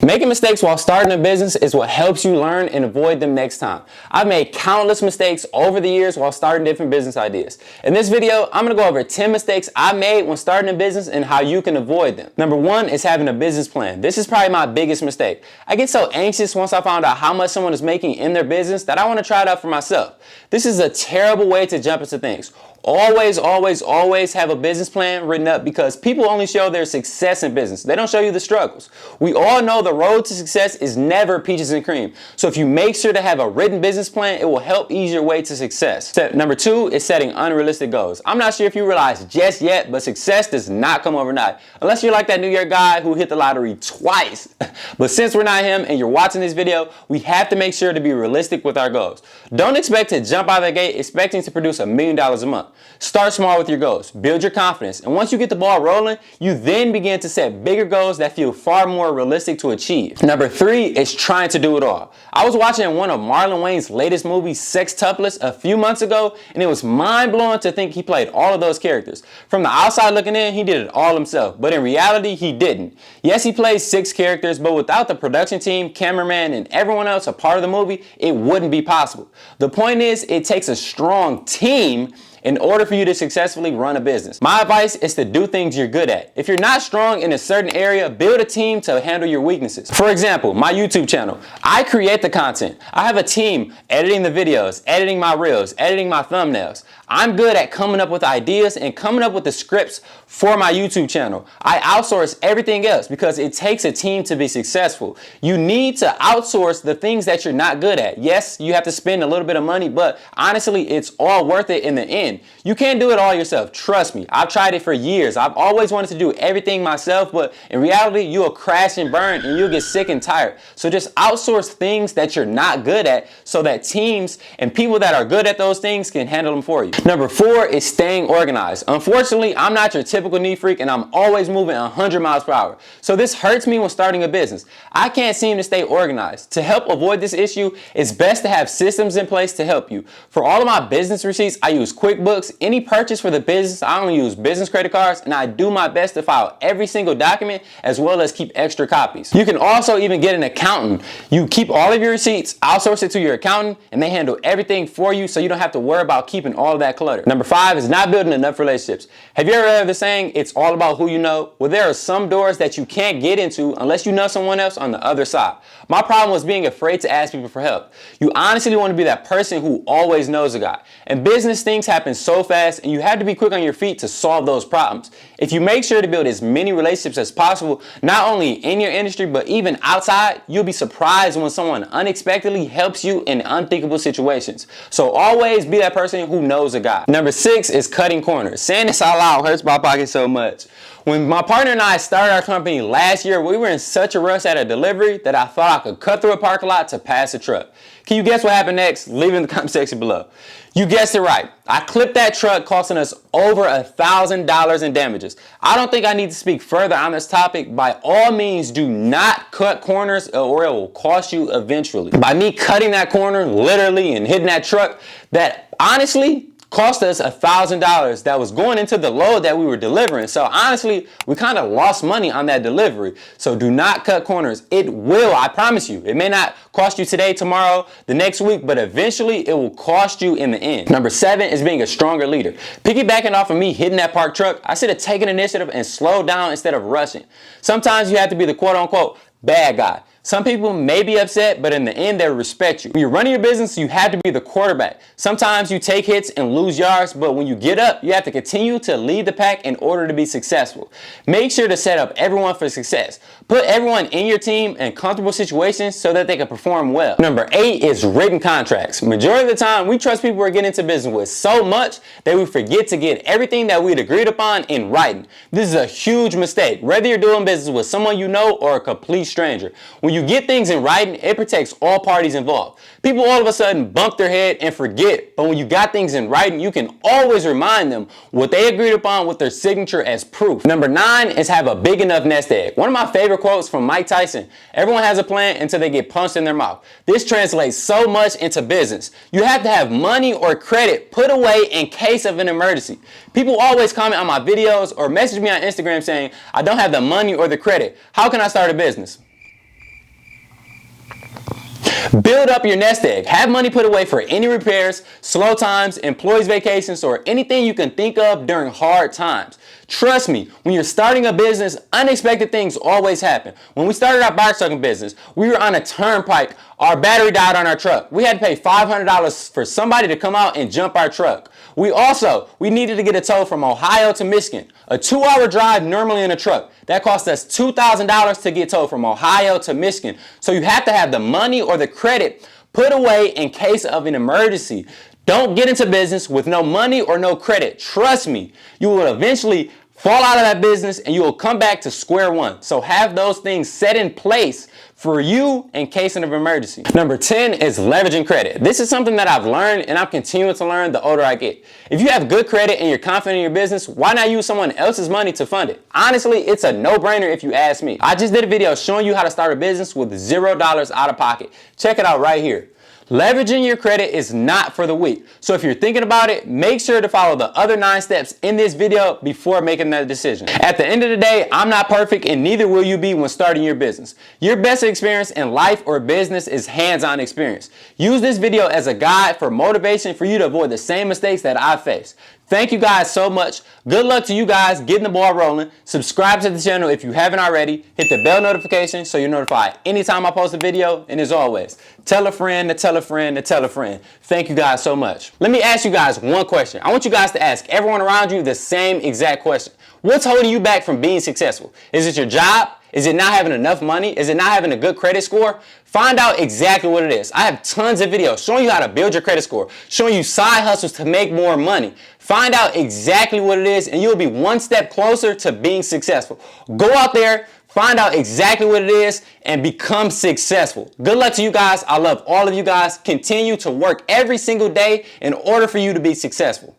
Making mistakes while starting a business is what helps you learn and avoid them next time. I've made countless mistakes over the years while starting different business ideas. In this video, I'm going to go over 10 mistakes I made when starting a business and how you can avoid them. Number 1 is having a business plan. This is probably my biggest mistake. I get so anxious once I found out how much someone is making in their business that I want to try it out for myself. This is a terrible way to jump into things. Always have a business plan written up, because people only show their success in business. They don't show you the struggles. We all know the road to success is never peaches and cream. So if you make sure to have a written business plan, it will help ease your way to success. Step number 2 is setting unrealistic goals. I'm not sure if you realize just yet, but success does not come overnight. Unless you're like that New York guy who hit the lottery twice. But since we're not him and you're watching this video, we have to make sure to be realistic with our goals. Don't expect to jump out of the gate expecting to produce $1 million a month. Start small with your goals, build your confidence, and once you get the ball rolling, you then begin to set bigger goals that feel far more realistic to achieve. Number 3 is trying to do it all. I was watching one of Marlon Wayne's latest movies, Sextuplets, a few months ago, and it was mind-blowing to think he played all of those characters. From the outside looking in, he did it all himself, but in reality, he didn't. Yes, he plays 6 characters, but without the production team, cameraman, and everyone else a part of the movie, it wouldn't be possible. The point is, it takes a strong team in order for you to successfully run a business. My advice is to do things you're good at. If you're not strong in a certain area, build a team to handle your weaknesses. For example, my YouTube channel. I create the content. I have a team editing the videos, editing my reels, editing my thumbnails. I'm good at coming up with ideas and coming up with the scripts for my YouTube channel. I outsource everything else because it takes a team to be successful. You need to outsource the things that you're not good at. Yes, you have to spend a little bit of money, but honestly, it's all worth it in the end. You can't do it all yourself. Trust me. I've tried it for years. I've always wanted to do everything myself, but in reality, you'll crash and burn and you'll get sick and tired. So just outsource things that you're not good at so that teams and people that are good at those things can handle them for you. Number 4 is staying organized. Unfortunately, I'm not your typical neat freak and I'm always moving 100 miles per hour. So this hurts me when starting a business. I can't seem to stay organized. To help avoid this issue, it's best to have systems in place to help you. For all of my business receipts, I use QuickBooks. Any purchase for the business, I only use business credit cards, and I do my best to file every single document as well as keep extra copies. You can also even get an accountant. You keep all of your receipts, outsource it to your accountant, and they handle everything for you so you don't have to worry about keeping all of that clutter. Number 5 is not building enough relationships. Have you ever heard the saying, it's all about who you know? Well, there are some doors that you can't get into unless you know someone else on the other side. My problem was being afraid to ask people for help. You honestly want to be that person who always knows a guy. In business, things happen so fast and you have to be quick on your feet to solve those problems. If you make sure to build as many relationships as possible, not only in your industry, but even outside, you'll be surprised when someone unexpectedly helps you in unthinkable situations. So always be that person who knows a guy. Number 6 is cutting corners. Saying this out loud hurts my pocket so much. When my partner and I started our company last year, we were in such a rush at a delivery that I thought I could cut through a parking lot to pass a truck. Can you guess what happened next? Leave it in the comment section below. You guessed it right. I clipped that truck, costing us over $1,000 in damages. I don't think I need to speak further on this topic. By all means, do not cut corners or it will cost you eventually. By me cutting that corner, literally, and hitting that truck, that honestly cost us $1,000 that was going into the load that we were delivering. So honestly, we kind of lost money on that delivery. So do not cut corners. It will, I promise you. It may not cost you today, tomorrow, the next week, but eventually it will cost you in the end. Number 7 is being a stronger leader. Piggybacking off of me hitting that parked truck, I should have taken initiative and slowed down instead of rushing. Sometimes you have to be the quote unquote bad guy. Some people may be upset, but in the end, they respect you. When you're running your business, you have to be the quarterback. Sometimes you take hits and lose yards, but when you get up, you have to continue to lead the pack in order to be successful. Make sure to set up everyone for success. Put everyone in your team in comfortable situations so that they can perform well. Number 8 is written contracts. Majority of the time, we trust people we're getting into business with so much that we forget to get everything that we'd agreed upon in writing. This is a huge mistake, whether you're doing business with someone you know or a complete stranger. When you get things in writing, it protects all parties involved. People all of a sudden bump their head and forget, but when you got things in writing, you can always remind them what they agreed upon with their signature as proof. Number 9 is have a big enough nest egg. One of my favorite quotes from Mike Tyson: everyone has a plan until they get punched in their mouth. This translates so much into business. You have to have money or credit put away in case of an emergency. People always comment on my videos or message me on Instagram saying, I don't have the money or the credit. How can I start a business? Build up your nest egg. Have money put away for any repairs, slow times, employees' vacations, or anything you can think of during hard times. Trust me, when you're starting a business, unexpected things always happen. When we started our box trucking business, we were on a turnpike. Our battery died on our truck. We had to pay $500 for somebody to come out and jump our truck. We needed to get a tow from Ohio to Michigan. A 2-hour drive normally in a truck. That cost us $2,000 to get towed from Ohio to Michigan. So you have to have the money or the credit put away in case of an emergency. Don't get into business with no money or no credit. Trust me, you will eventually fall out of that business and you will come back to square one. So have those things set in place for you in case of an emergency. Number 10 is leveraging credit. This is something that I've learned and I'm continuing to learn the older I get. If you have good credit and you're confident in your business, why not use someone else's money to fund it? Honestly, it's a no-brainer if you ask me. I just did a video showing you how to start a business with $0 out of pocket. Check it out right here. Leveraging your credit is not for the weak. So if you're thinking about it, make sure to follow the other 9 steps in this video before making that decision. At the end of the day, I'm not perfect and neither will you be when starting your business. Your best experience in life or business is hands-on experience. Use this video as a guide for motivation for you to avoid the same mistakes that I faced. Thank you guys so much. Good luck to you guys getting the ball rolling. Subscribe to the channel if you haven't already. Hit the bell notification so you're notified anytime I post a video. And as always, tell a friend to tell a friend to tell a friend. Thank you guys so much. Let me ask you guys one question. I want you guys to ask everyone around you the same exact question. What's holding you back from being successful? Is it your job? Is it not having enough money? Is it not having a good credit score? Find out exactly what it is. I have tons of videos showing you how to build your credit score, showing you side hustles to make more money. Find out exactly what it is and you'll be one step closer to being successful. Go out there, find out exactly what it is, and become successful. Good luck to you guys. I love all of you guys. Continue to work every single day in order for you to be successful.